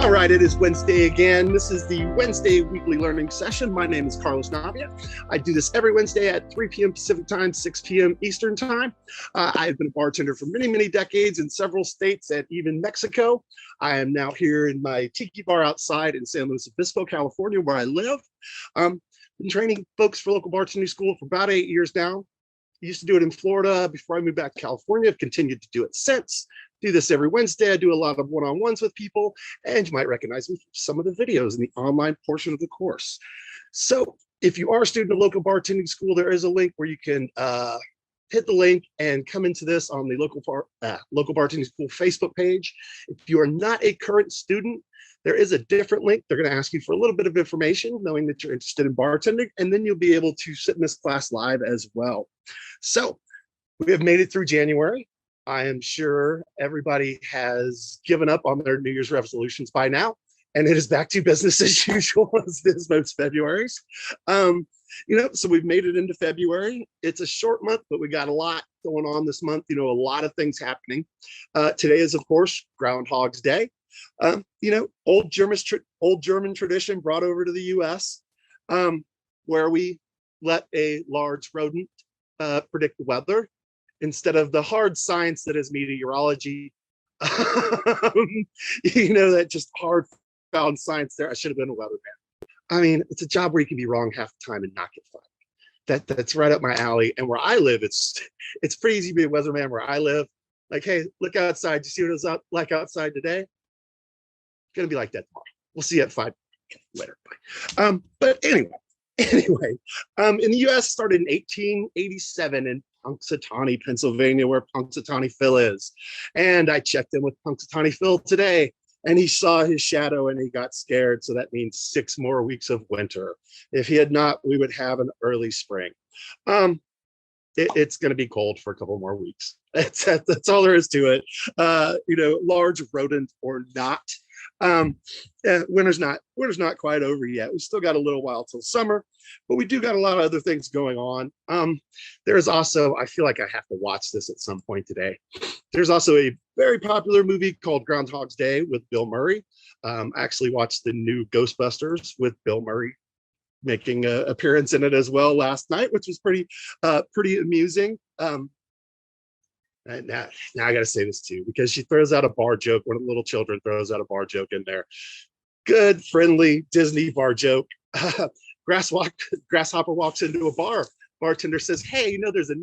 All right, it is Wednesday again. This is the Wednesday weekly learning session. My name is Carlos Navia. I do this every Wednesday at 3 p.m. Pacific time, 6 p.m. Eastern time. I've been a bartender for many, many decades in several states and even Mexico. I am now here in my tiki bar outside in San Luis Obispo, California, where I live. Been training folks for local bartending school for about 8 years now. I used to do it in Florida before I moved back to California. I've continued to do it since. Do this every Wednesday. I do a lot of one-on-ones with people, and you might recognize me from some of the videos in the online portion of the course. So if you are a student of local bartending school, there is a link where you can hit the link and come into this on the local bartending school Facebook page. If you are not a current student, there is a different link. They're going to ask you for a little bit of information, knowing that you're interested in bartending, and then you'll be able to sit in this class live as well. So we have made it through January. I am sure everybody has given up on their New Year's resolutions by now, and it is back to business as usual as this most February's. So we've made it into February. It's a short month, but we got a lot going on this month. A lot of things happening. Today is, of course, Groundhog's Day. Old German tradition brought over to the U.S., where we let a large rodent predict the weather instead of the hard science that is meteorology. That just hard found science there. I should have been a weatherman. I mean, it's a job where you can be wrong half the time and not get fired. That's right up my alley. And where I live, it's pretty easy to be a weatherman where I live. Like, hey, look outside. You see what it's like outside today? It's gonna be like that tomorrow. We'll see you at 5 later. Bye. But anyway, in the U.S. started in 1887 in Punxsutawney, Pennsylvania, where Punxsutawney Phil is. And I checked in with Punxsutawney Phil today, and he saw his shadow and he got scared. So that means 6 more weeks of winter. If he had not, we would have an early spring. It's going to be cold for a couple more weeks. That's all there is to it. Large rodent or not. Winter's not quite over yet. We still got a little while till summer, but we do got a lot of other things going on. There's also, I feel like I have to watch this at some point today. There's also a very popular movie called Groundhog's Day with Bill Murray. I actually watched the new Ghostbusters with Bill Murray making an appearance in it as well last night, which was pretty amusing. Now I got to say this too, because she throws out a bar joke. One of the little children throws out a bar joke in there. Good, friendly Disney bar joke. Grasshopper walks into a bar. Bartender says, "Hey, there's a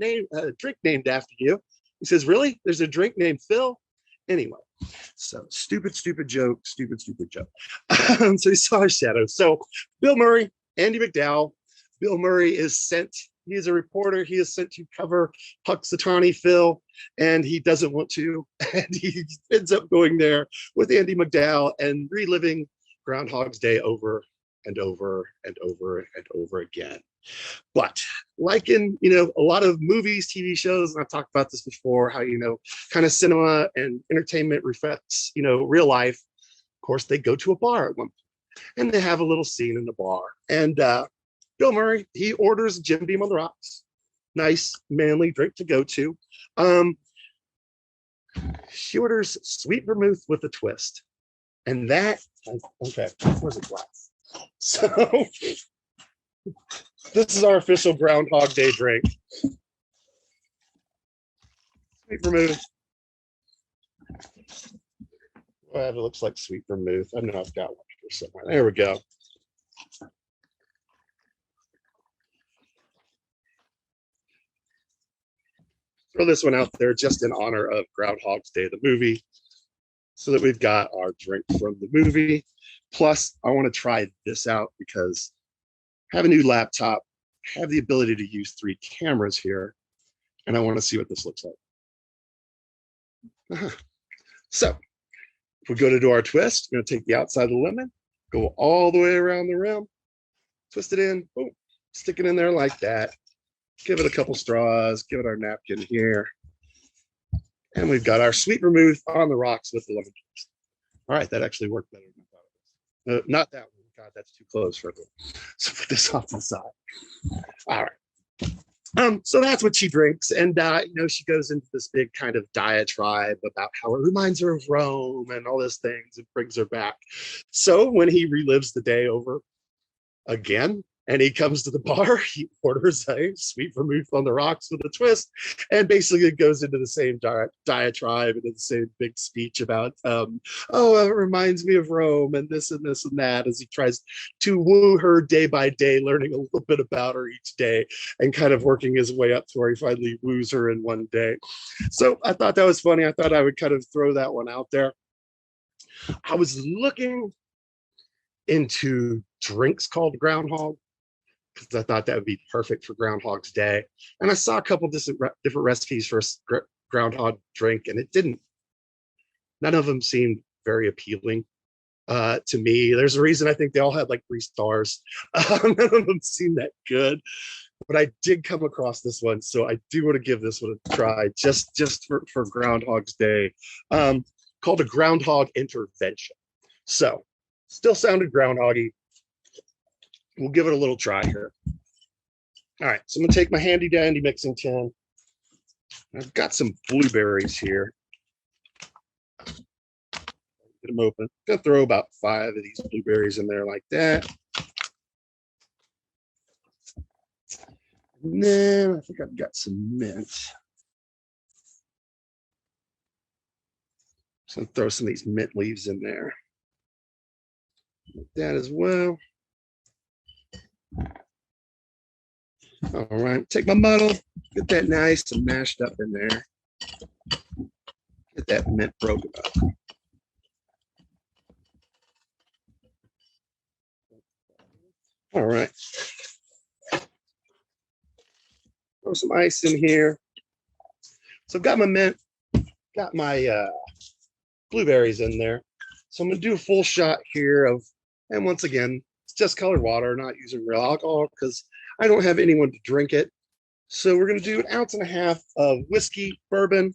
drink named after you." He says, "Really? There's a drink named Phil?" Anyway, so stupid joke. So he saw his shadow. So Bill Murray, Andy McDowell. Bill Murray is sent. He is a reporter. He is sent to cover Punxsutawney Phil, and he doesn't want to. And he ends up going there with Andy McDowell and reliving Groundhog's Day over and over and over and over again. But like in, a lot of movies, TV shows, and I've talked about this before, how, kind of cinema and entertainment reflects, real life. Of course, they go to a bar at one point, and they have a little scene in the bar. And Bill Murray, he orders Jim Beam on the rocks. Nice, manly drink to go to. She orders sweet vermouth with a twist. And that, okay, where's the glass? So this is our official Groundhog Day drink. Sweet vermouth. Well, it looks like sweet vermouth. I know I've got one here somewhere. There we go. Throw this one out there just in honor of Groundhog's Day, the movie, so that we've got our drink from the movie. Plus, I want to try this out because I have a new laptop, have the ability to use 3 cameras here, and I want to see what this looks like. So, if we go to do our twist, we're going to take the outside of the lemon, go all the way around the rim, twist it in, boom, stick it in there like that. Give it a couple straws, give it our napkin here. And we've got our sweet vermouth on the rocks with the lemon juice. All right, that actually worked better than I thought it was. Not that one. God, that's too close for me. So put this off to the side. All right. So that's what she drinks. And, she goes into this big kind of diatribe about how it reminds her of Rome and all those things. It brings her back. So when he relives the day over again, and he comes to the bar, he orders a sweet vermouth on the rocks with a twist, and basically it goes into the same diatribe and the same big speech about, it reminds me of Rome and this and this and that, as he tries to woo her day by day, learning a little bit about her each day and kind of working his way up to where he finally woos her in one day. So I thought that was funny. I thought I would kind of throw that one out there. I was looking into drinks called Groundhog because I thought that would be perfect for Groundhog's Day. And I saw a couple different recipes for a Groundhog drink, and none of them seemed very appealing to me. There's a reason I think they all had like 3 stars. None of them seemed that good, but I did come across this one, so I do want to give this one a try just for Groundhog's Day, called a Groundhog Intervention. So still sounded groundhoggy. We'll give it a little try here. All right, so I'm gonna take my handy dandy mixing tin. I've got some blueberries here. Get them open. I'm gonna throw about 5 of these blueberries in there like that. And then I think I've got some mint. So I'm gonna throw some of these mint leaves in there. Like that as well. All right, take my muddle, get that nice and mashed up in there. Get that mint broken up. All right. Throw some ice in here. So I've got my mint, got my blueberries in there. So I'm gonna do a full shot here of, and once again, it's just colored water, not using real alcohol because I don't have anyone to drink it. So we're going to do 1.5 ounces of whiskey, bourbon,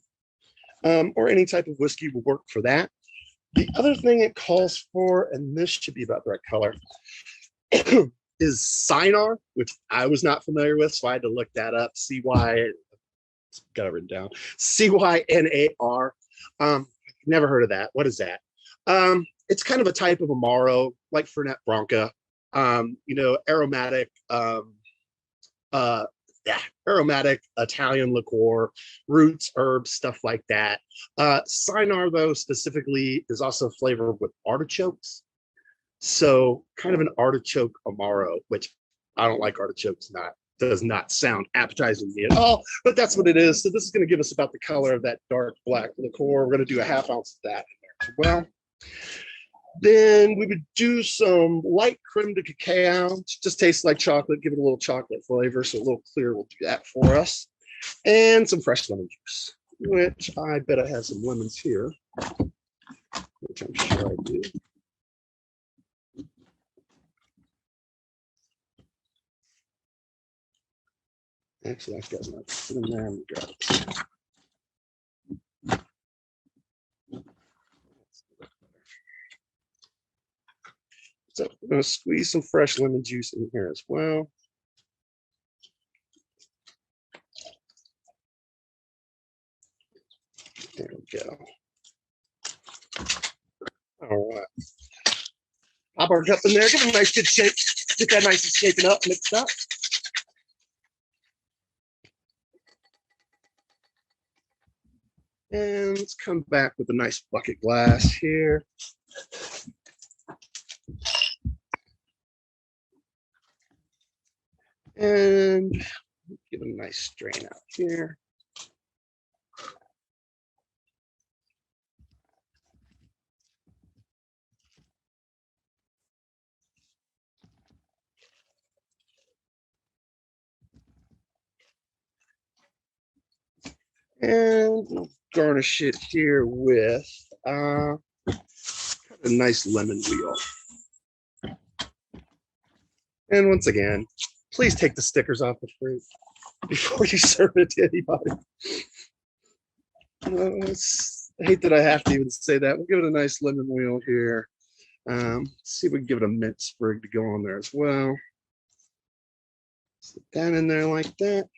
or any type of whiskey will work for that. The other thing it calls for, and this should be about the right color, is Cynar, which I was not familiar with, so I had to look that up. Got it written down. CYNAR. Never heard of that. What is that? It's kind of a type of Amaro, like Fernet Branca. Aromatic, aromatic Italian liqueur, roots, herbs, stuff like that. Cynar, though, specifically is also flavored with artichokes. So kind of an artichoke Amaro, which I don't like artichokes, does not sound appetizing to me at all, but that's what it is. So this is going to give us about the color of that dark black liqueur. We're going to do 1/2 ounce of that in there as well. Then we would do some light creme de cacao. Just tastes like chocolate, give it a little chocolate flavor, so a little clear will do that for us. And some fresh lemon juice, which I bet I have some lemons here, which I'm sure I do. Actually, I've got enough. Put them there and grab it. So I'm going to squeeze some fresh lemon juice in here as well. There we go. All right. Pop our cup in there, give it a nice good shake. Get that nice and shaken up, mixed up. And let's come back with a nice bucket glass here. And give it a nice strain out here. And we'll garnish it here with a nice lemon wheel. And once again, please take the stickers off the fruit before you serve it to anybody. I hate that I have to even say that. We'll give it a nice lemon wheel here. See if we can give it a mint sprig to go on there as well. Slip that in there like that.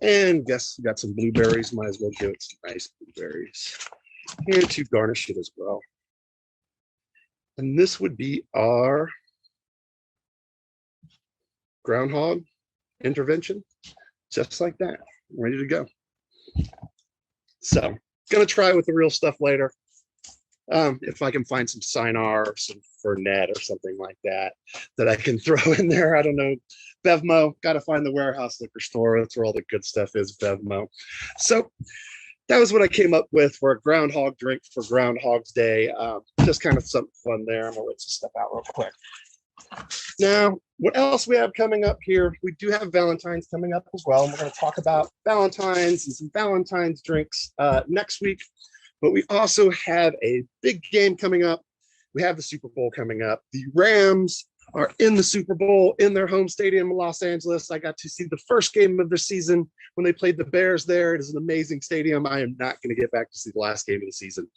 And guess we got some blueberries. Might as well give it some nice blueberries. And to garnish it as well. And this would be our groundhog intervention, just like that, ready to go. So, gonna try with the real stuff later. If I can find some Cynar or some Fernet or something like that I can throw in there. I don't know. Bevmo, got to find the warehouse liquor store. That's where all the good stuff is, Bevmo. So that was what I came up with for a groundhog drink for Groundhog's Day. Just kind of something fun there. I'm gonna let you step out real quick. Now, what else we have coming up here? We do have Valentine's coming up as well. And we're going to talk about Valentine's and some Valentine's drinks next week. But we also have a big game coming up. We have the Super Bowl coming up. The Rams are in the Super Bowl in their home stadium in Los Angeles. I got to see the first game of the season when they played the Bears there. It is an amazing stadium. I am not going to get back to see the last game of the season,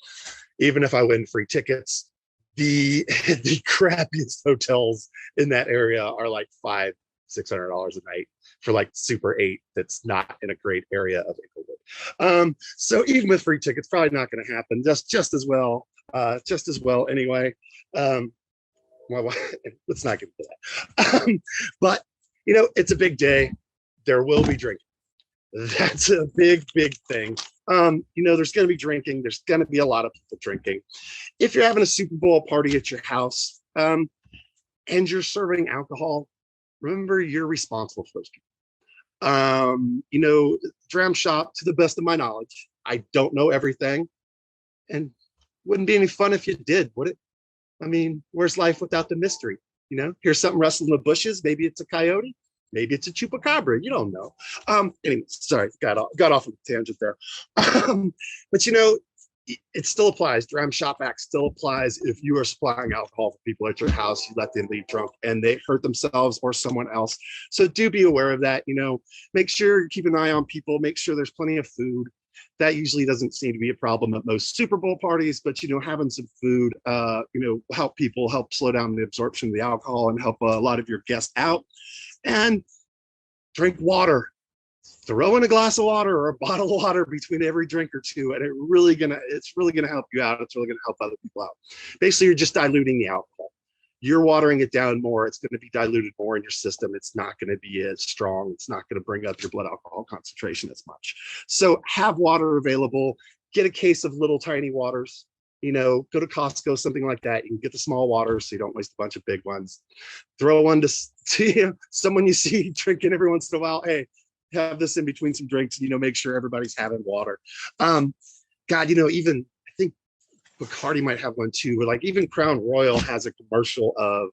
even if I win free tickets. The crappiest hotels in that area are like $500-600 a night for like Super 8 that's not in a great area of Inglewood. So even with free tickets, probably not going to happen. Just as well anyway. Well, let's not get into that. But it's a big day. There will be drinking. That's a big thing. There's going to be drinking. There's going to be a lot of people drinking. If you're having a Super Bowl party at your house and you're serving alcohol, remember you're responsible for those people. Dram shop, to the best of my knowledge, I don't know everything, and wouldn't be any fun if you did, would it? I mean, where's life without the mystery? Here's something rustling in the bushes. Maybe it's a coyote. Maybe it's a chupacabra. You don't know. Anyway, sorry, got off on a tangent there. But it still applies. Dram Shop Act still applies if you are supplying alcohol for people at your house. You let them leave drunk and they hurt themselves or someone else. So do be aware of that. Make sure you keep an eye on people. Make sure there's plenty of food. That usually doesn't seem to be a problem at most Super Bowl parties, but having some food, help slow down the absorption of the alcohol and help a lot of your guests out. And drink water. Throw in a glass of water or a bottle of water between every drink or two, and it's really gonna help you out. It's really gonna help other people out. Basically, you're just diluting the alcohol. You're watering it down more. It's going to be diluted more in your system. It's not going to be as strong. It's not going to bring up your blood alcohol concentration as much. So have water available. Get a case of little tiny waters. Go to Costco, something like that. You can get the small waters so you don't waste a bunch of big ones. Throw one to someone you see drinking every once in a while. Hey, have this in between some drinks, make sure everybody's having water. Even I think Bacardi might have one too, but like even Crown Royal has a commercial of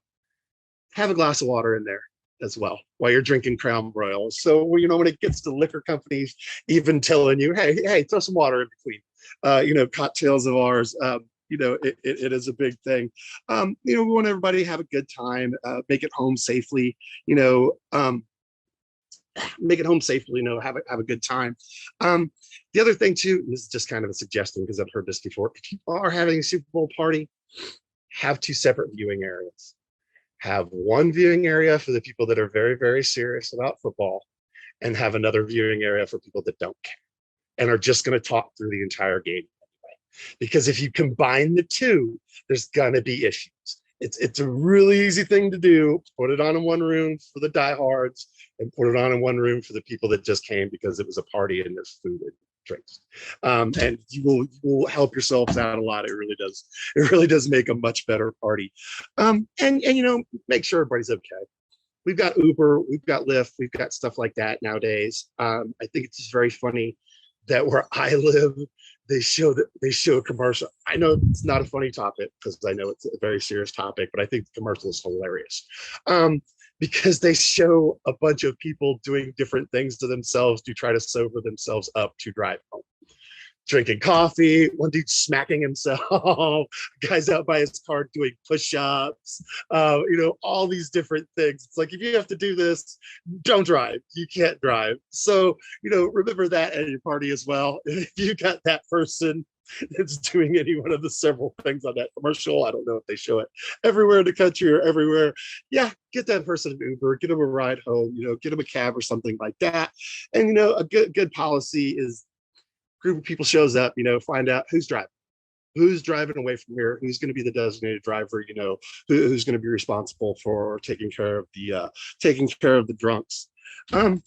have a glass of water in there as well while you're drinking Crown Royal. So when it gets to liquor companies even telling you, hey, throw some water in between. Cocktails of ours, it is a big thing. We want everybody to have a good time, make it home safely, make it home safely, have a good time. The other thing too, and this is just kind of a suggestion because I've heard this before, if you are having a Super Bowl party, have 2 separate viewing areas. Have one viewing area for the people that are very, very serious about football, and have another viewing area for people that don't care and are just going to talk through the entire game anyway. Because if you combine the two, there's going to be issues. It's a really easy thing to do. Put it on in one room for the diehards and put it on in one room for the people that just came because it was a party and there's food and drinks. And you will help yourselves out a lot. It really does. It really does make a much better party. And make sure everybody's okay. We've got Uber, we've got Lyft, we've got stuff like that nowadays. I think it's just very funny that where I live, they show a commercial. I know it's not a funny topic because I know it's a very serious topic, but I think the commercial is hilarious because they show a bunch of people doing different things to themselves to try to sober themselves up to drive home. Drinking coffee, one dude smacking himself, guys out by his car doing push-ups, all these different things. It's like, if you have to do this, don't drive. You can't drive. So, remember that at your party as well. If you got that person that's doing any one of the several things on that commercial. I don't know if they show it everywhere in the country or everywhere. Yeah, get that person an Uber, get them a ride home, get them a cab or something like that. And a good policy is group of people shows up, find out who's driving away from here, who's going to be the designated driver, who's going to be responsible for taking care of the drunks. Going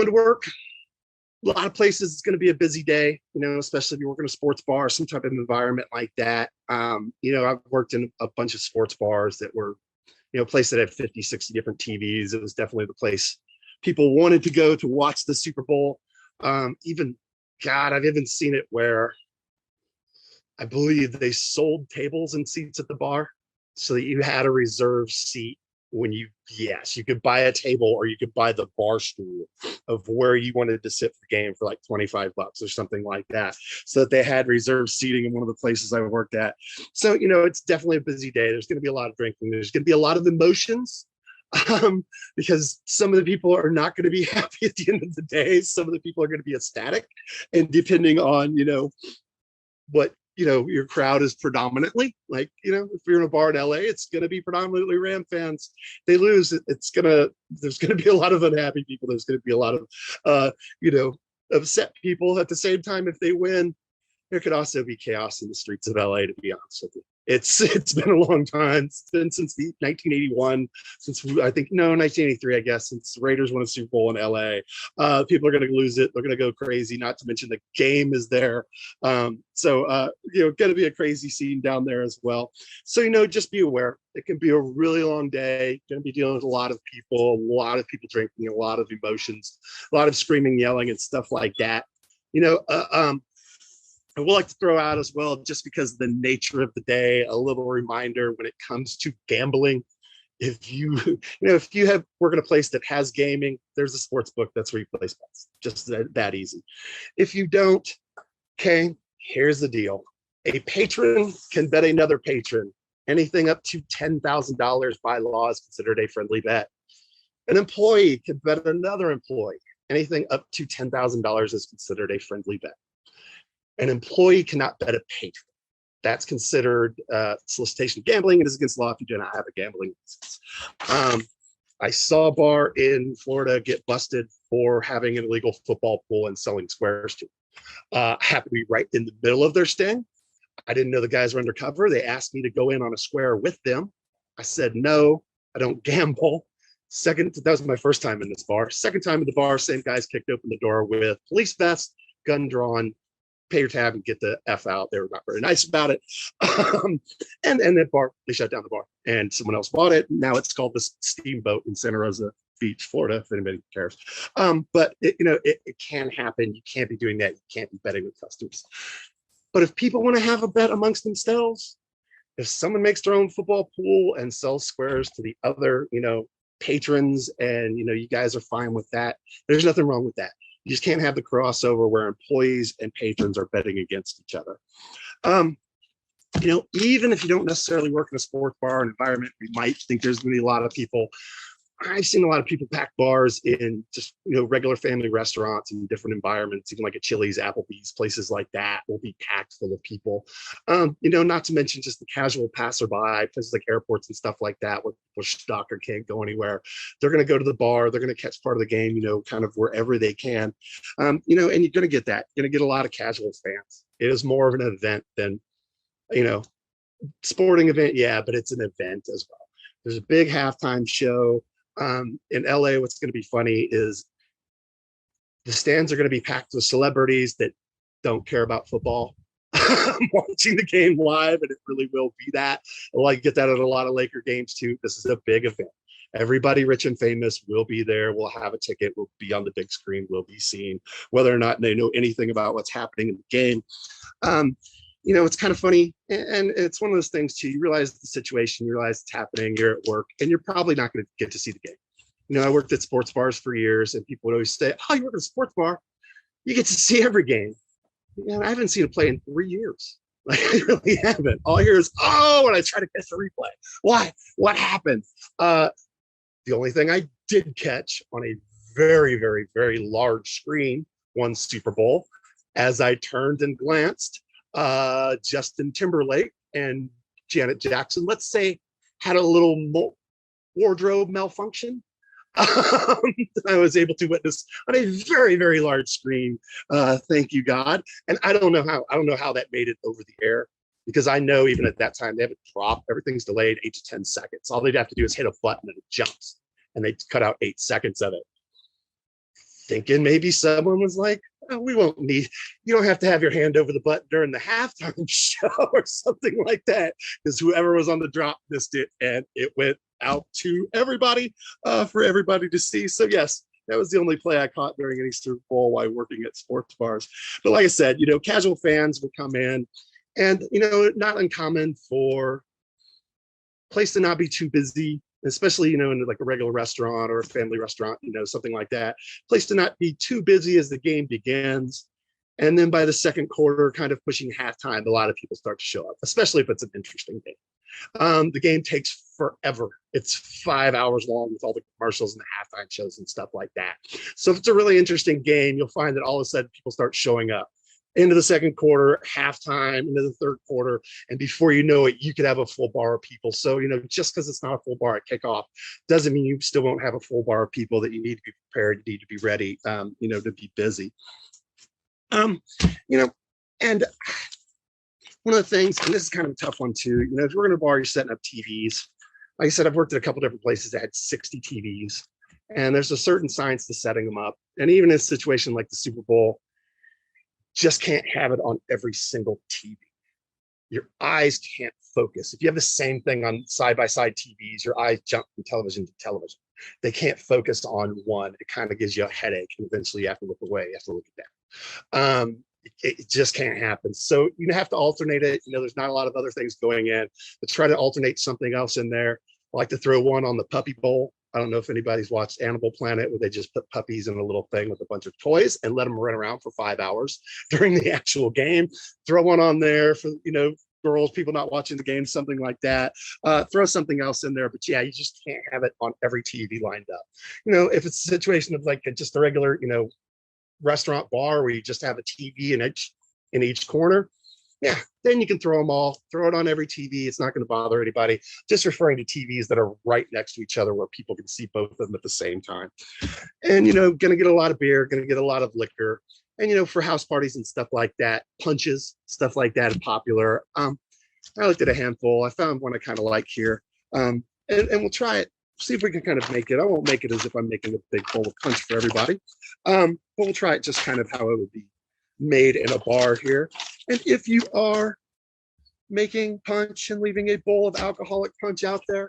to work, a lot of places it's going to be a busy day, especially if you work in a sports bar, some type of environment like that. I've worked in a bunch of sports bars that were, a place that had 50, 60 different TVs. It was definitely the place people wanted to go to watch the Super Bowl. I've even seen it where I believe they sold tables and seats at the bar so that you had a reserved seat when you could buy a table or you could buy the bar stool of where you wanted to sit for the game for like $25 or something like that, so that they had reserved seating in one of the places I worked at. So, it's definitely a busy day. There's going to be a lot of drinking. There's going to be a lot of emotions, because some of the people are not going to be happy at the end of the day. Some of the people are going to be ecstatic, and depending on, what your crowd is predominantly like, if you're in a bar in LA, it's going to be predominantly Ram fans. They lose, there's going to be a lot of unhappy people. There's going to be a lot of, upset people. At the same time, if they win, there could also be chaos in the streets of LA, to be honest with you. It's been a long time. It's been since 1981, since 1983, I guess, since the Raiders won a Super Bowl in LA. People are going to lose it. They're going to go crazy, not to mention the game is there. Going to be a crazy scene down there as well. So, just be aware. It can be a really long day. Going to be dealing with a lot of people drinking, a lot of emotions, a lot of screaming, yelling, and stuff like that. I would like to throw out as well, just because of the nature of the day, a little reminder when it comes to gambling. If you work in a place that has gaming, there's a sports book. That's where you place bets. Just that easy. If you don't, okay, here's the deal. A patron can bet another patron. Anything up to $10,000 by law is considered a friendly bet. An employee can bet another employee. Anything up to $10,000 is considered a friendly bet. An employee cannot bet a patron. That's considered solicitation of gambling. It is against the law if you do not have a gambling license. I saw a bar in Florida get busted for having an illegal football pool and selling squares to them. Happened to be right in the middle of their sting. I didn't know the guys were undercover. They asked me to go in on a square with them. I said, no, I don't gamble. That was my first time in this bar. Second time in the bar, same guys kicked open the door with police vest, gun drawn, pay your tab and get the F out. They were not very nice about it. And that bar, they shut down the bar and someone else bought it. Now it's called the Steamboat in Santa Rosa Beach, Florida, if anybody cares. But it can happen. You can't be doing that. You can't be betting with customers. But if people want to have a bet amongst themselves, if someone makes their own football pool and sells squares to the other, patrons, and, you guys are fine with that, there's nothing wrong with that. You just can't have the crossover where employees and patrons are betting against each other. Even if you don't necessarily work in a sports bar environment, we might think there's going to be a lot of people. I've seen a lot of people pack bars in just, regular family restaurants in different environments, even like a Chili's, Applebee's, places like that will be packed full of people. Not to mention just the casual passerby, places like airports and stuff like that, where people are stuck or can't go anywhere. They're going to go to the bar. They're going to catch part of the game, kind of wherever they can. And you're going to get that. You're going to get a lot of casual fans. It is more of an event than, sporting event. Yeah, but it's an event as well. There's a big halftime show. In LA, what's going to be funny is the stands are going to be packed with celebrities that don't care about football. I'm watching the game live, and it really will be that. I get that at a lot of Laker games too. This is a big event. Everybody rich and famous will be there. We'll have a ticket. We'll be on the big screen. We'll be seen, whether or not they know anything about what's happening in the game. It's kind of funny, and it's one of those things too. You realize the situation, you realize it's happening, you're at work, and you're probably not going to get to see the game. I worked at sports bars for years, and people would always say, oh, you work at a sports bar, you get to see every game. I haven't seen a play in 3 years. Like, I really haven't. All I hear is, oh, and I try to catch the replay. Why? What happened? The only thing I did catch on a very, very, very large screen, one Super Bowl, as I turned and glanced, Justin Timberlake and Janet Jackson, let's say, had a little wardrobe malfunction. I was able to witness on a very, very large screen. Thank you, God. And I don't know how that made it over the air, because I know even at that time they haven't dropped. Everything's delayed 8 to 10 seconds. All they'd have to do is hit a button and it jumps, and they cut out 8 seconds of it. Thinking maybe someone was like, oh, we won't need, you don't have to have your hand over the button during the halftime show or something like that, because whoever was on the drop missed it, and it went out to everybody for everybody to see. So yes, that was the only play I caught during any Super Bowl while working at sports bars. But like I said, casual fans would come in, and not uncommon for place to not be too busy, especially, in like a regular restaurant or a family restaurant, something like that. Place to not be too busy as the game begins. And then by the second quarter, kind of pushing halftime, a lot of people start to show up, especially if it's an interesting game. The game takes forever. It's 5 hours long with all the commercials and the halftime shows and stuff like that. So if it's a really interesting game, you'll find that all of a sudden people start showing up into the second quarter, halftime, into the third quarter, and before you know it, you could have a full bar of people. So, just because it's not a full bar at kickoff doesn't mean you still won't have a full bar of people that you need to be prepared, you need to be ready, to be busy. And one of the things, and this is kind of a tough one too, if you're in a bar, you're setting up TVs. Like I said, I've worked at a couple different places that had 60 TVs, and there's a certain science to setting them up. And even in a situation like the Super Bowl, just can't have it on every single TV. Your eyes can't focus. If you have the same thing on side-by-side TVs, your eyes jump from television to television. They can't focus on one. It kind of gives you a headache, and eventually you have to look away. You have to look at that. It just can't happen. So you have to alternate it. There's not a lot of other things going in, but try to alternate something else in there. I like to throw one on the puppy bowl. I don't know if anybody's watched Animal Planet, where they just put puppies in a little thing with a bunch of toys and let them run around for 5 hours during the actual game. Throw one on there for, girls, people not watching the game, something like that. Throw something else in there. But yeah, you just can't have it on every TV lined up. If it's a situation of like just a regular, restaurant bar where you just have a TV in each corner, yeah, then you can throw it on every TV. It's not going to bother anybody. Just referring to TVs that are right next to each other where people can see both of them at the same time. And, going to get a lot of beer, going to get a lot of liquor. And, for house parties and stuff like that, punches, stuff like that are popular. I looked at a handful. I found one I kind of like here. And we'll try it. See if we can kind of make it. I won't make it as if I'm making a big bowl of punch for everybody. But we'll try it just kind of how it would be made in a bar here. And if you are making punch and leaving a bowl of alcoholic punch out there,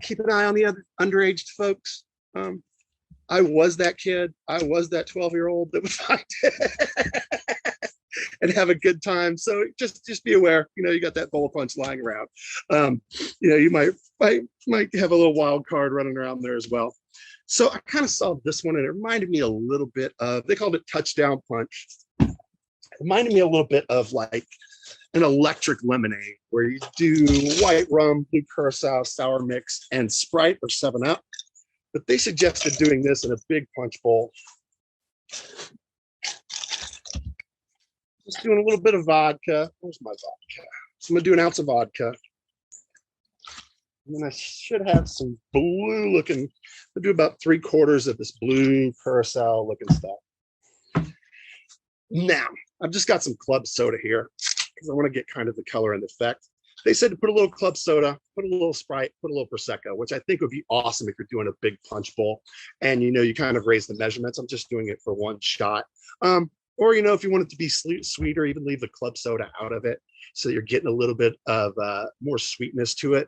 keep an eye on the other underage folks. I was that kid. I was that 12-year-old that would find it and have a good time. So just be aware, you got that bowl of punch lying around. You might have a little wild card running around there as well. So I kind of saw this one, and it reminded me a little bit of, they called it touchdown punch. It reminded me a little bit of like an electric lemonade, where you do white rum, blue curacao, sour mix, and Sprite or 7-Up. But they suggested doing this in a big punch bowl. Just doing a little bit of vodka. Where's my vodka? So I'm going to do an ounce of vodka. And then I should have some blue looking, I'll do about 3/4 of this blue curacao looking stuff. Now, I've just got some club soda here because I want to get kind of the color and the effect. They said to put a little club soda, put a little Sprite, put a little Prosecco, which I think would be awesome if you're doing a big punch bowl and, you kind of raise the measurements. I'm just doing it for one shot. Or, if you want it to be sweeter, even leave the club soda out of it so you're getting a little bit of more sweetness to it.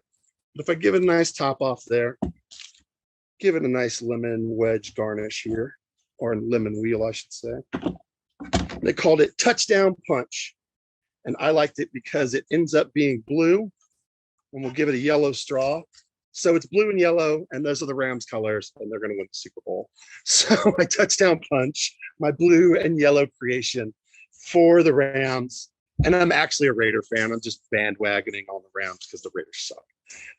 But if I give it a nice top off there, give it a nice lemon wedge garnish here, or lemon wheel, I should say. They called it Touchdown Punch. And I liked it because it ends up being blue, and we'll give it a yellow straw. So it's blue and yellow, and those are the Rams colors, and they're going to win the Super Bowl. So my touchdown punch, my blue and yellow creation for the Rams. And I'm actually a Raider fan. I'm just bandwagoning on the Rams because the Raiders suck.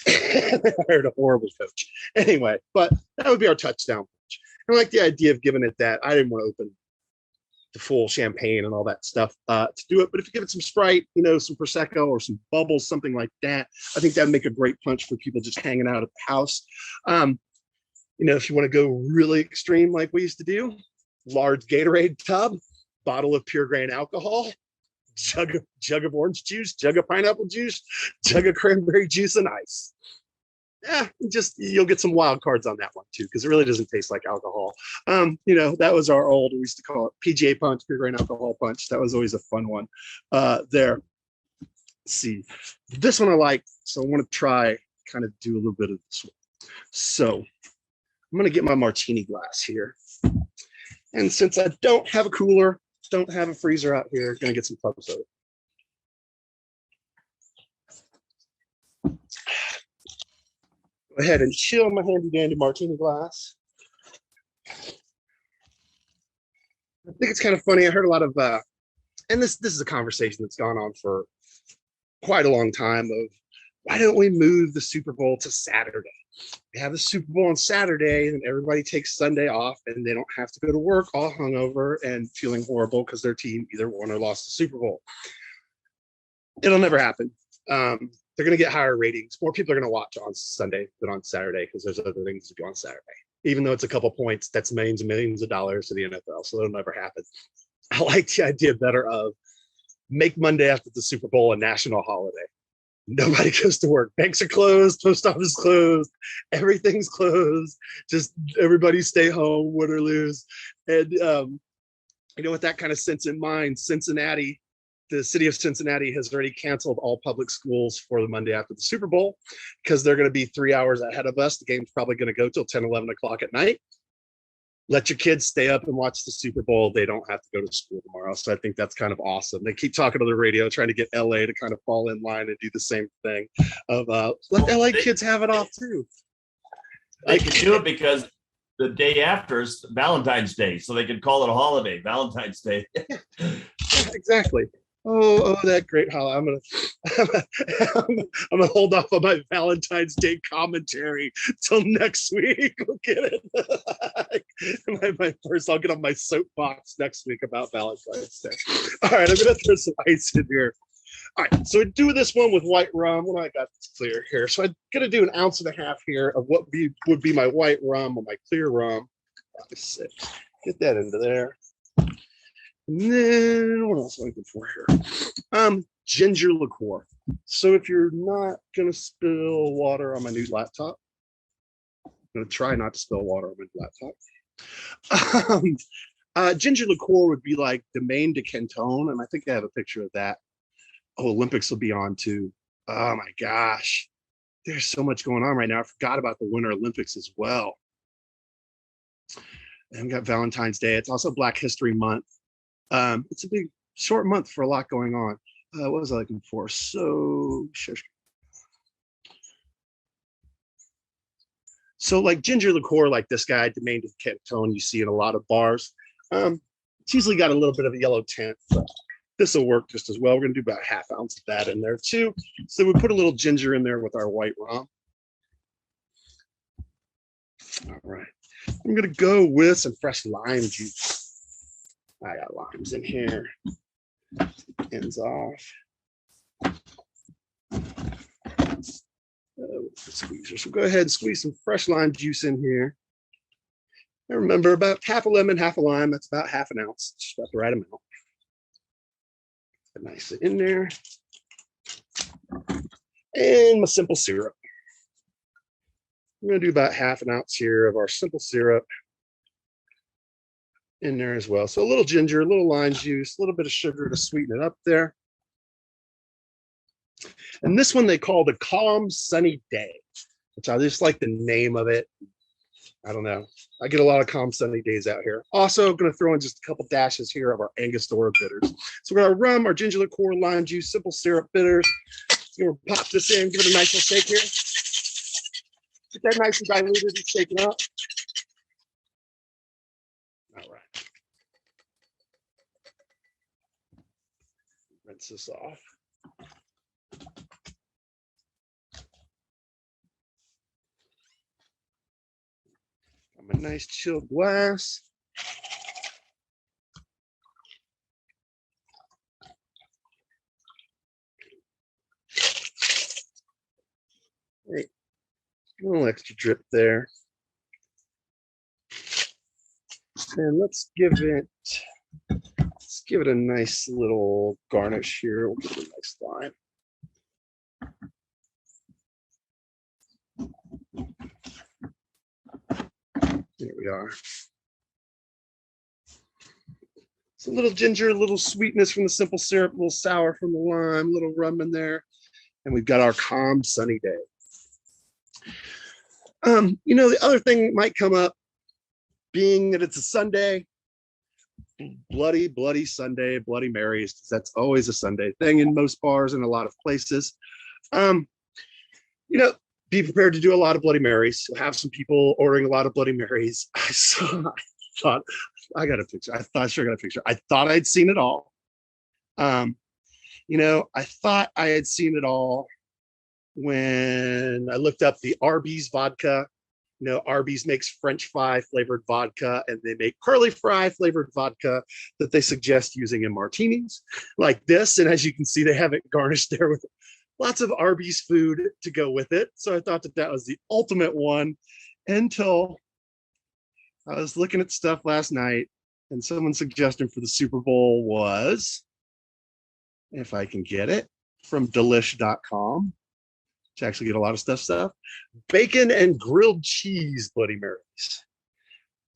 They hired a horrible coach. Anyway, but that would be our touchdown punch. I like the idea of giving it that. I didn't want to open the full champagne and all that stuff to do it. But if you give it some Sprite, some Prosecco or some bubbles, something like that, I think that'd make a great punch for people just hanging out at the house. If you want to go really extreme like we used to do, large Gatorade tub, bottle of pure grain alcohol, jug of orange juice, jug of pineapple juice, jug of cranberry juice, and ice. You'll get some wild cards on that one too, because it really doesn't taste like alcohol. That was our we used to call it PGA punch, pure grain alcohol punch. That was always a fun one there. Let's see, this one I like, so I want to try kind of do a little bit of this one. So I'm going to get my martini glass here. And since I don't have a cooler, don't have a freezer out here, going to get some club soda. Go ahead and chill my handy dandy martini glass. I think it's kind of funny. I heard a lot of, and this is a conversation that's gone on for quite a long time of why don't we move the Super Bowl to Saturday? We have the Super Bowl on Saturday and everybody takes Sunday off and they don't have to go to work all hungover and feeling horrible because their team either won or lost the Super Bowl. It'll never happen. They're going to get higher ratings. More people are going to watch on Sunday than on Saturday because there's other things to do on Saturday. Even though it's a couple points, that's millions and millions of dollars to the NFL. So it'll never happen. I like the idea better of make Monday after the Super Bowl a national holiday. Nobody goes to work. Banks are closed. Post office closed. Everything's closed. Just everybody stay home, win or lose. And, with that kind of sense in mind, the city of Cincinnati has already canceled all public schools for the Monday after the Super Bowl because they're going to be 3 hours ahead of us. The game's probably going to go till 10, 11 o'clock at night. Let your kids stay up and watch the Super Bowl. They don't have to go to school tomorrow. So I think that's kind of awesome. They keep talking to the radio, trying to get LA to kind of fall in line and do the same thing of let the LA kids have it off too. They can do it because the day after is Valentine's Day. So they can call it a holiday, Valentine's Day. Yeah, exactly. Oh, that great holiday. I'm gonna hold off on my Valentine's Day commentary till next week. We'll get it. my first, I'll get on my soapbox next week about Valentine's Day. All right, I'm gonna throw some ice in here. All right, so I do this one with white rum. Well, I got this clear here. So I'm gonna do 1.5 ounces here of what would be my white rum or my clear rum. Get that into there. And then what else am I looking for here? Ginger liqueur. So if you're not gonna spill water on my new laptop, I'm gonna try not to spill water on my laptop. Ginger liqueur would be like Domaine de Canton, and I think I have a picture of that. Oh, Olympics will be on too. Oh my gosh, there's so much going on right now. I forgot about the Winter Olympics as well. And we got Valentine's Day. It's also Black History Month. It's a big short month for a lot going on. What was I looking for? So like ginger liqueur, like this guy, Domaine de Canton, you see in a lot of bars. It's usually got a little bit of a yellow tint. This will work just as well. We're going to do about 1/2 ounce of that in there too. So we put a little ginger in there with our white rum. All right. I'm going to go with some fresh lime juice. I got limes in here. Ends off. Squeezer. So go ahead and squeeze some fresh lime juice in here. And remember, about 1/2 a lemon, 1/2 a lime. That's about 1/2 ounce. Just about the right amount. Nice in there. And my simple syrup. I'm going to do about 1/2 ounce here of our simple syrup in there as well. So a little ginger, a little lime juice, a little bit of sugar to sweeten it up there. And this one they call the Calm Sunny Day, which I just like the name of it. I don't know. I get a lot of calm sunny days out here. Also going to throw in just a couple dashes here of our Angostura bitters. So we're going to rum, our ginger liqueur, lime juice, simple syrup bitters. We're going to pop this in, give it a nice little shake here. Get that nice and diluted and shaken up. All right. Rinse this off. A nice chilled glass. A little extra drip there. And let's give it a nice little garnish here. We'll give it a nice line. There we are. It's a little ginger, a little sweetness from the simple syrup, a little sour from the lime, a little rum in there. And we've got our calm, sunny day. The other thing might come up, being that it's a Sunday, bloody Sunday, Bloody Marys. That's always a Sunday thing in most bars and a lot of places. Be prepared to do a lot of Bloody Marys. You'll have some people ordering a lot of Bloody Marys. I thought I got a picture. I thought I'd seen it all. I thought I had seen it all when I looked up the Arby's vodka. Arby's makes French fry flavored vodka, and they make curly fry flavored vodka that they suggest using in martinis like this. And as you can see, they have it garnished there with lots of Arby's food to go with it. So I thought that was the ultimate one, until I was looking at stuff last night, and someone's suggestion for the Super Bowl was, if I can get it, from delish.com, to actually get a lot of stuff, bacon and grilled cheese Bloody Marys.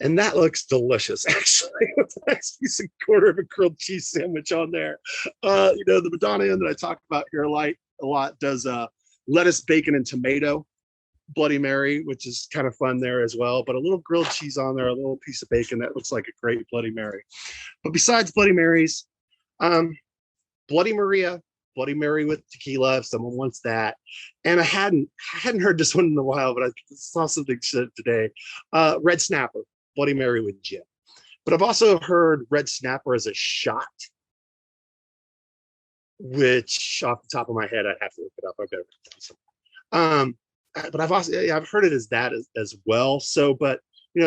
And that looks delicious, actually, with a nice piece of quarter of a grilled cheese sandwich on there. The Madonna Inn that I talk about here a lot does lettuce, bacon, and tomato Bloody Mary, which is kind of fun there as well. But a little grilled cheese on there, a little piece of bacon, that looks like a great Bloody Mary. But besides Bloody Marys, Bloody Maria, Bloody Mary with tequila, if someone wants that. And I hadn't heard this one in a while, but I saw something today. Red Snapper, Bloody Mary with gin. But I've also heard Red Snapper as a shot, which off the top of my head, I'd have to look it up. I've got it down somewhere. But I've heard it as that as well. So, but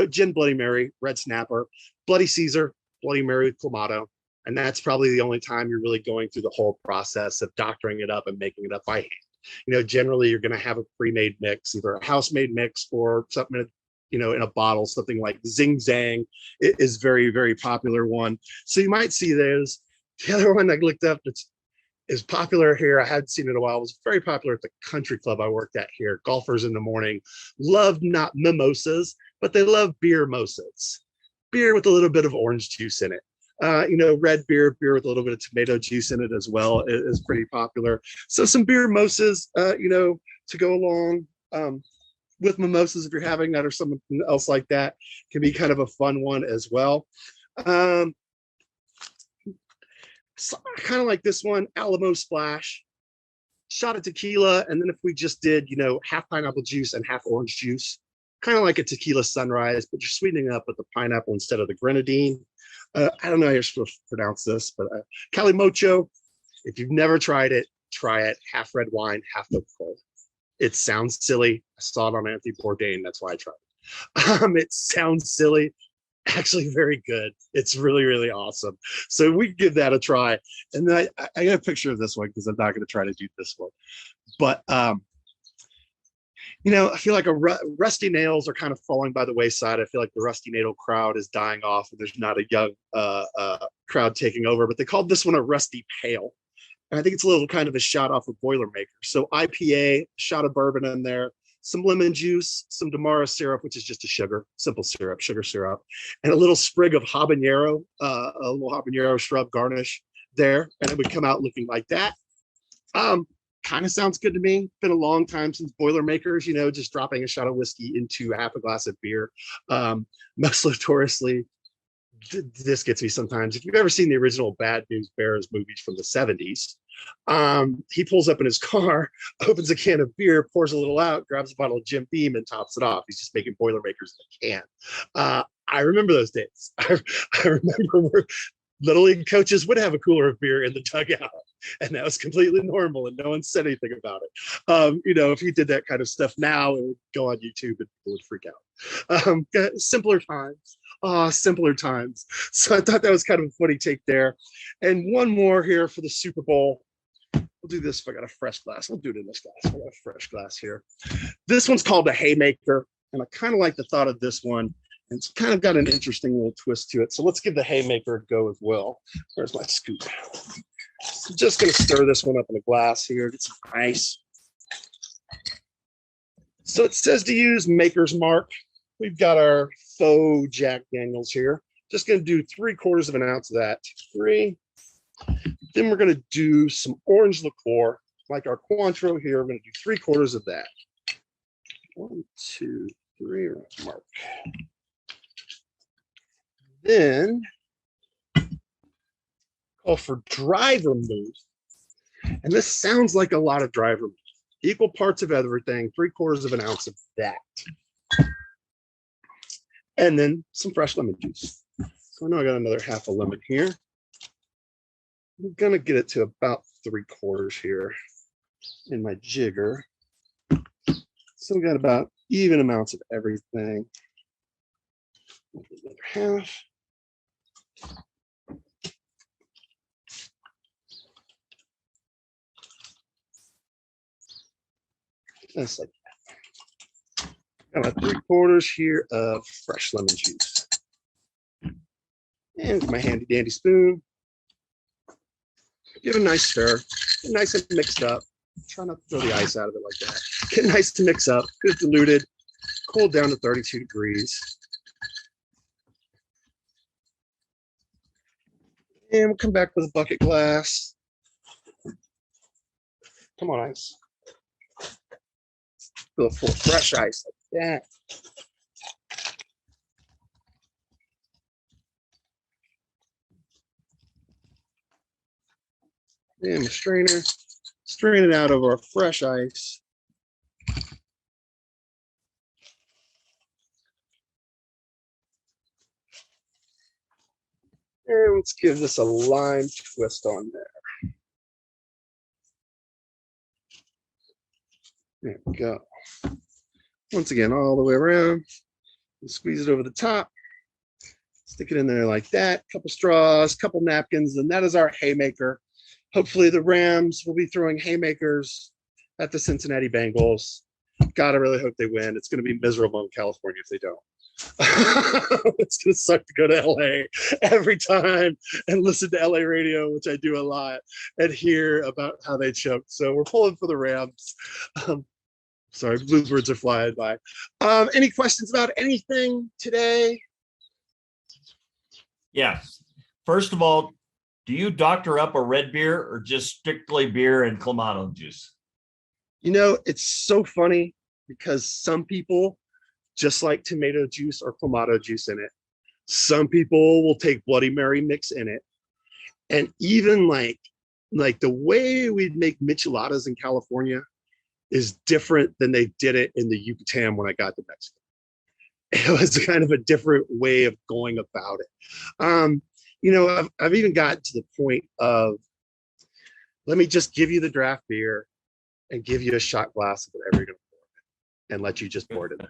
gin Bloody Mary, Red Snapper, Bloody Caesar, Bloody Mary with Clamato. And that's probably the only time you're really going through the whole process of doctoring it up and making it up by hand. Generally you're going to have a pre-made mix, either a house-made mix or something, in a bottle. Something like Zing Zang is very, very popular one. So you might see those. The other one I looked up that is popular here, I hadn't seen it in a while, it was very popular at the country club I worked at here. Golfers in the morning love not mimosas, but they love beer mosas. Beer with a little bit of orange juice in it. Red beer with a little bit of tomato juice in it as well is pretty popular. So some beer mimosas, to go along with mimosas, if you're having that or something else like that, can be kind of a fun one as well. So kind of like this one, Alamo Splash, shot of tequila, and then if we just did, half pineapple juice and half orange juice, kind of like a tequila sunrise, but you're sweetening up with the pineapple instead of the grenadine. I don't know how you're supposed to pronounce this, but Calimocho, if you've never tried it, try it. Half red wine, half Coca-Cola. It sounds silly. I saw it on Anthony Bourdain. That's why I tried it. It sounds silly. Actually very good. It's really, really awesome. So we give that a try. And then I got a picture of this one because I'm not going to try to do this one. But I feel like Rusty Nails are kind of falling by the wayside. I feel like the Rusty Nail crowd is dying off, and there's not a young crowd taking over. But they called this one a Rusty Pale. And I think it's a little kind of a shot off of Boilermaker. So IPA, shot of bourbon in there, some lemon juice, some Demarest syrup, which is just a simple syrup, sugar syrup, and a little sprig of habanero, a little habanero shrub garnish there. And it would come out looking like that. Kind of sounds good to me. Been a long time since Boilermakers, just dropping a shot of whiskey into half a glass of beer. Most notoriously, this gets me sometimes. If you've ever seen the original Bad News Bears movies from the 70s, he pulls up in his car, opens a can of beer, pours a little out, grabs a bottle of Jim Beam, and tops it off. He's just making Boilermakers in a can. I remember those days. I remember where Little League coaches would have a cooler of beer in the dugout, and that was completely normal, and no one said anything about it. If he did that kind of stuff now, it would go on YouTube and people would freak out. Simpler times. Simpler times. So I thought that was kind of a funny take there. And one more here for the Super Bowl. We'll do this if I got a fresh glass. We'll do it in this glass. I got a fresh glass here. This one's called the Haymaker, and I kind of like the thought of this one. And it's kind of got an interesting little twist to it. So let's give the Haymaker a go as well. Where's my scoop? I'm just going to stir this one up in a glass here. Get some ice. So it says to use Maker's Mark. We've got our faux Jack Daniels here. Just going to do 3/4 of an ounce of that. 3. Then we're going to do some orange liqueur, like our Cointreau here. We're going to do 3/4 of that. 1, 2, 3, mark. Then call for dry vermouth. And this sounds like a lot of dry vermouth. Equal parts of everything, 3/4 of an ounce of that. And then some fresh lemon juice. So I know I got another half a lemon here. I'm gonna get it to about 3/4 here in my jigger. So we got about even amounts of everything. Another half. Just like that. Got about 3/4 here of fresh lemon juice. And my handy dandy spoon. Give it a nice stir. Get nice and mixed up. Try not to throw the ice out of it like that. Get nice to mix up. Good diluted. Cooled down to 32 degrees. And we'll come back with a bucket glass. Come on, ice. Go for fresh ice like that. And the strainer. Strain it out of our fresh ice. And let's give this a lime twist on there. There we go. Once again, all the way around. Squeeze it over the top. Stick it in there like that. Couple straws, couple napkins, and that is our Haymaker. Hopefully the Rams will be throwing haymakers at the Cincinnati Bengals. Gotta really hope they win. It's going to be miserable in California if they don't. It's going to suck to go to LA every time and listen to LA radio, which I do a lot, and hear about how they choked. So we're pulling for the Rams. Sorry, bluebirds are flying by. Any questions about anything today? Yeah. First of all, do you doctor up a red beer or just strictly beer and Clamato juice? You know, it's so funny because some people just like tomato juice or Clamato juice in it. Some people will take Bloody Mary mix in it. And even like the way we make micheladas in California is different than they did it in the Yucatan when I got to Mexico. It was kind of a different way of going about it. You know, I've even gotten to the point of, let me just give you the draft beer and give you a shot glass of whatever you're going to pour it and let you just pour it in.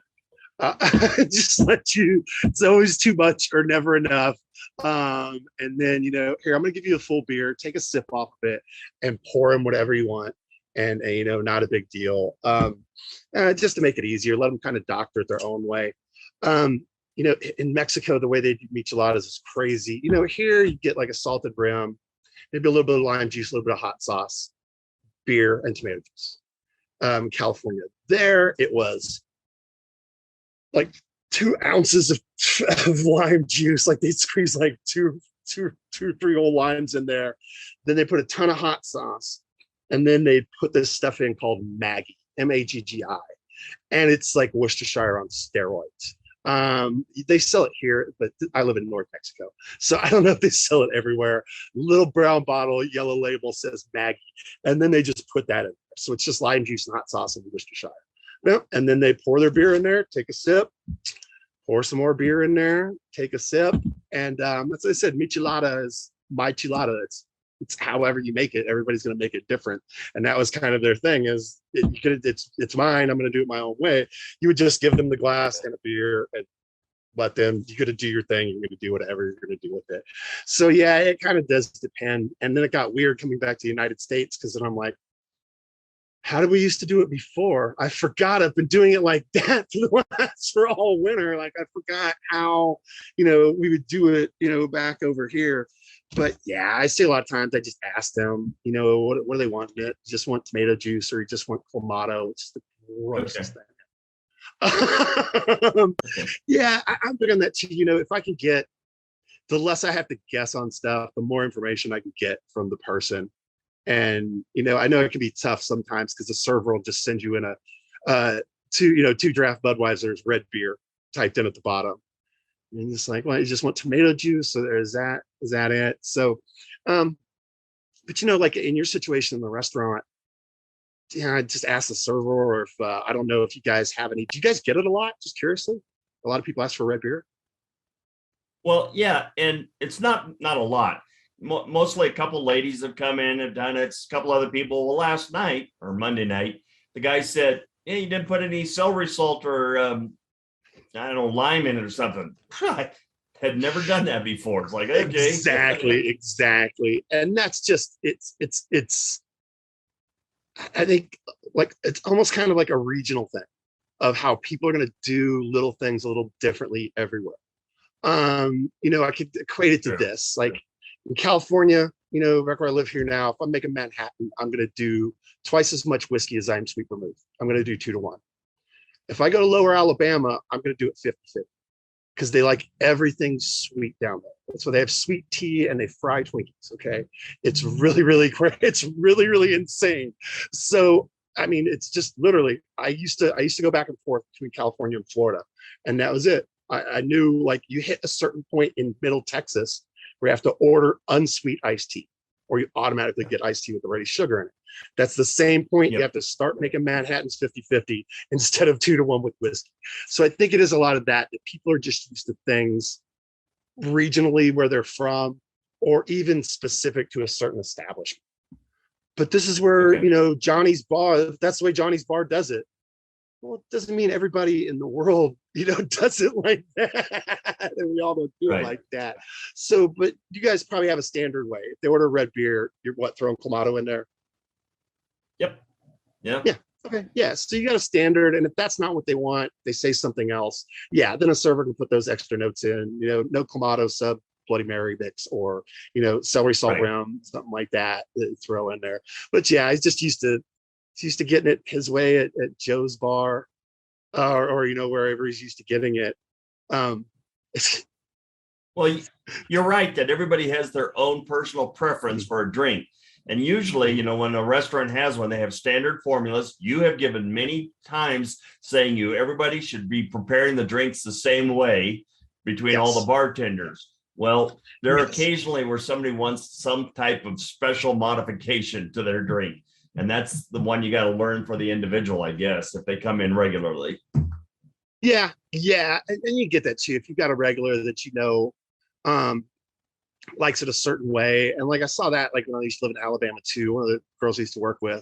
Just let you, it's always too much or never enough. And then, you know, here, I'm going to give you a full beer, take a sip off of it and pour in whatever you want. And you know, not a big deal. Just to make it easier, let them kind of doctor it their own way. You know, in Mexico, the way they do micheladas is crazy. You know, here you get like a salted rim, maybe a little bit of lime juice, a little bit of hot sauce, beer, and tomato juice. California, there it was like 2 ounces of lime juice. Like they squeeze like two, 3 whole limes in there. Then they put a ton of hot sauce. And then they put this stuff in called Maggi, M-A-G-G-I. And it's like Worcestershire on steroids. They sell it here, but I live in North Mexico. So I don't know if they sell it everywhere. Little brown bottle, yellow label says Maggi. And then they just put that in there. So it's just lime juice and hot sauce and Worcestershire. Well, and then they pour their beer in there, take a sip, pour some more beer in there, take a sip. And that's what I said, michelada is my chilada. It's however you make it. Everybody's going to make it different. And that was kind of their thing is it's mine. I'm going to do it my own way. You would just give them the glass and a beer and let them, you got to do your thing. You're going to do whatever you're going to do with it. So yeah, it kind of does depend. And then it got weird coming back to the United States, because then I'm like, how did we used to do it before? I forgot. I've been doing it like that for all winter. Like I forgot how, we would do it, back over here. But yeah, I see a lot of times I just ask them, what do they want? You just want tomato juice, or you just want clamato? It's the grossest thing. Yeah, I'm big on that too. If I can get, the less I have to guess on stuff, the more information I can get from the person. And I know it can be tough sometimes, because the server will just send you in a two draft Budweiser's red beer typed in at the bottom. And you're just like, well, you just want tomato juice. So is that it? So, but like in your situation in the restaurant, I just ask the server, or if I don't know if you guys have any. Do you guys get it a lot? Just curiously, a lot of people ask for red beer. Well, yeah, and it's not a lot. Mostly a couple ladies have come in, have done it. A couple other people. Well, last night or Monday night, the guy said, "Yeah, you didn't put any celery salt or I don't know, lime in it or something." I had never done that before. It's like, okay, exactly, and that's just it's. I think like it's almost kind of like a regional thing of how people are going to do little things a little differently everywhere. I could equate it to this, like in California, back where I live here now, if I'm making Manhattan, I'm going to do twice as much whiskey as I'm sweet vermouth. I'm going to do 2-to-1. If I go to lower Alabama, I'm going to do it 50-50, because they like everything sweet down there. That's why they have sweet tea and they fry Twinkies. Okay. It's really, really great. It's really, really insane. So, I mean, it's just literally, I used to go back and forth between California and Florida, and that was it. I knew, like, you hit a certain point in middle Texas where you have to order unsweet iced tea, or you automatically get iced tea with the ready sugar in it. That's the same point. Yep. You have to start making Manhattans 50-50 instead of 2-to-1 with whiskey. So I think it is a lot of that people are just used to things regionally where they're from, or even specific to a certain establishment. But this is where, Johnny's Bar, that's the way Johnny's Bar does it. Well, it doesn't mean everybody in the world, does it like that. And we all don't do it like that. So, but you guys probably have a standard way. If they order red beer, you're throwing clamato in there? Yep. Yeah. Yeah. Okay. Yeah. So you got a standard. And if that's not what they want, they say something else. Yeah. Then a server can put those extra notes in, no clamato sub Bloody Mary mix, or, celery salt brown, something like that throw in there. But yeah, he's used to getting it his way at Joe's Bar, or wherever he's used to getting it. Well, you're right that everybody has their own personal preference for a drink. And usually, when a restaurant has one, they have standard formulas. You have given many times saying everybody should be preparing the drinks the same way between all the bartenders. Well, there are occasionally where somebody wants some type of special modification to their drink. And that's the one you got to learn for the individual, I guess, if they come in regularly. Yeah. And you get that too. If you've got a regular that likes it a certain way. And like I saw that, like when I used to live in Alabama too, one of the girls I used to work with,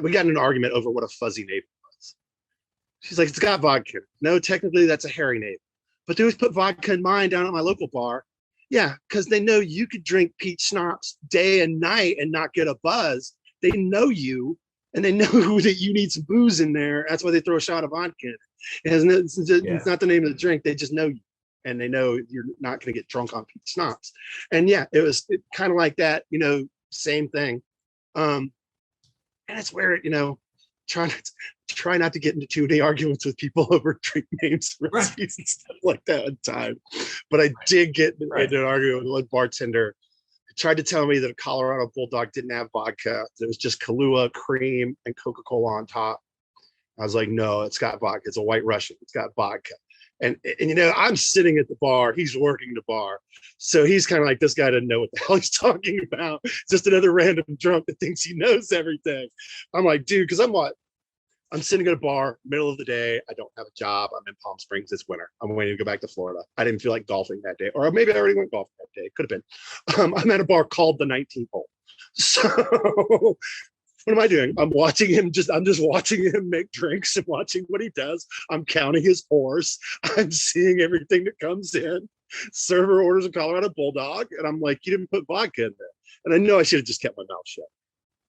we got in an argument over what a fuzzy navel was. She's like, it's got vodka. No, technically that's a hairy navel. But they always put vodka in mine down at my local bar. Yeah, because they know you could drink peach schnapps day and night and not get a buzz. They know you, and they know that you need some booze in there. That's why they throw a shot of vodka in it. It's not the name of the drink. They just know you, and they know you're not going to get drunk on peach schnapps. And yeah, it was kind of like that, same thing. And it's where, try not to get into too many arguments with people over drink names, recipes, and stuff like that on time. But I did get into an argument with one bartender who tried to tell me that a Colorado Bulldog didn't have vodka. It was just Kahlua, cream, and Coca-Cola on top. I was like, no, it's got vodka. It's a White Russian. It's got vodka. And I'm sitting at the bar. He's working the bar. So he's kind of like, this guy doesn't know what the hell he's talking about. Just another random drunk that thinks he knows everything. I'm like, dude, because I'm sitting at a bar, middle of the day. I don't have a job. I'm in Palm Springs this winter. I'm waiting to go back to Florida. I didn't feel like golfing that day. Or maybe I already went golfing that day. Could have been. I'm at a bar called the 19th Hole. So What am I doing? I'm just watching him make drinks and watching what he does. I'm counting his pours. I'm seeing everything that comes in. Server orders a Colorado Bulldog, and I'm like, you didn't put vodka in there. And I know I should have just kept my mouth shut.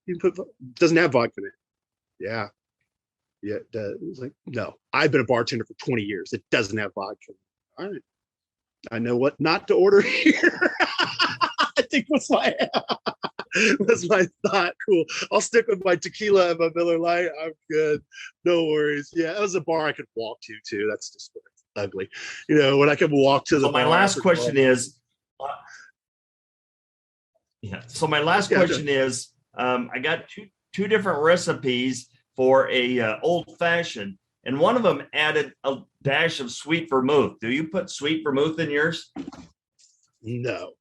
You put doesn't have vodka in it. Yeah. Yeah, it does. It was like, no, I've been a bartender for 20 years. It doesn't have vodka. All right. I know what not to order here. I think was my thought. Cool. I'll stick with my tequila and my Miller Lite. I'm good. No worries. Yeah, it was a bar I could walk to too. That's just ugly. You know, when I could walk to the So my bar. last question is, I got two different recipes for a old fashioned, and one of them added a dash of sweet vermouth. Do you put sweet vermouth in yours? No,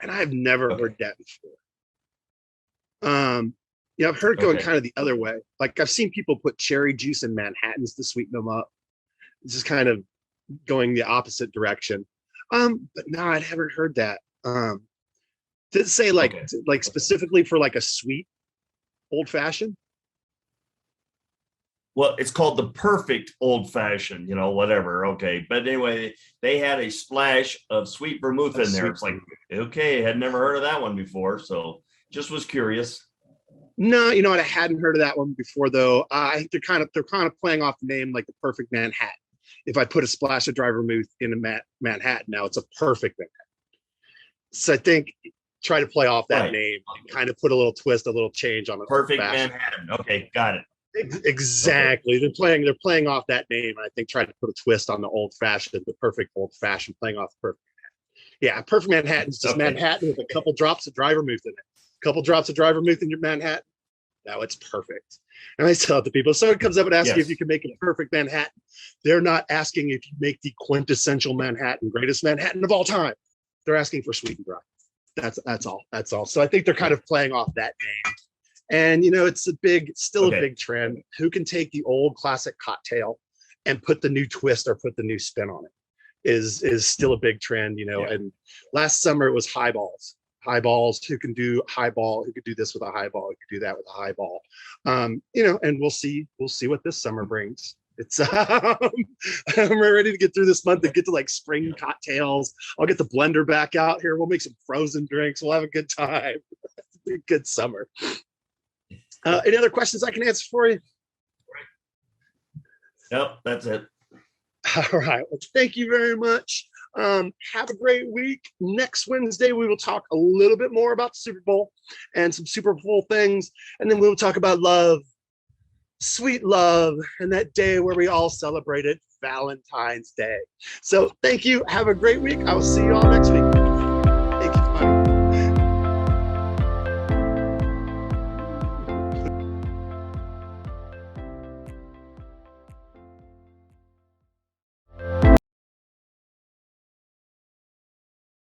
and I've never heard that before. Yeah, I've heard it going kind of the other way. Like I've seen people put cherry juice in Manhattans to sweeten them up. It's just kind of going the opposite direction. But no, I haven't heard that. Did it say like specifically for like a sweet old fashioned? Well, it's called the perfect old fashioned, you know, whatever. Okay. But anyway, they had a splash of sweet vermouth in there. It's like, okay, I had never heard of that one before. So just was curious. No, you know what? I hadn't heard of that one before, though. I think they're kind of playing off the name like the perfect Manhattan. If I put a splash of dry vermouth in a Manhattan, now it's a perfect Manhattan. So I think try to play off that name and kind of put a little twist, a little change on it. Perfect Manhattan. Okay, got it. Exactly. Okay. They're playing off that name. I think trying to put a twist on the old fashioned, the perfect old fashioned, playing off the perfect Manhattan. Yeah, perfect Manhattan is just Manhattan with a couple drops of dry vermouth in it. A couple drops of dry vermouth in your Manhattan. Now it's perfect. And I tell it to people. So it comes up and asks you if you can make a perfect Manhattan. They're not asking if you make the quintessential Manhattan, greatest Manhattan of all time. They're asking for sweet and dry. That's all. So I think they're kind of playing off that name. And, you know, it's still a big trend. Who can take the old classic cocktail and put the new twist or put the new spin on it is still a big trend, you know. And last summer it was highballs. Who can do highball, who could do this with a highball, who could do that with a highball. You know, and we'll see what this summer brings. It's I'm ready to get through this month and get to like spring cocktails. I'll get the blender back out here. We'll make some frozen drinks. We'll have a good time. A good summer. Any other questions I can answer for you? Nope, that's it. All right. Well, thank you very much. Have a great week. Next Wednesday, we will talk a little bit more about the Super Bowl and some Super Bowl things. And then we will talk about love, sweet love, and that day where we all celebrated Valentine's Day. So thank you. Have a great week. I will see you all next week.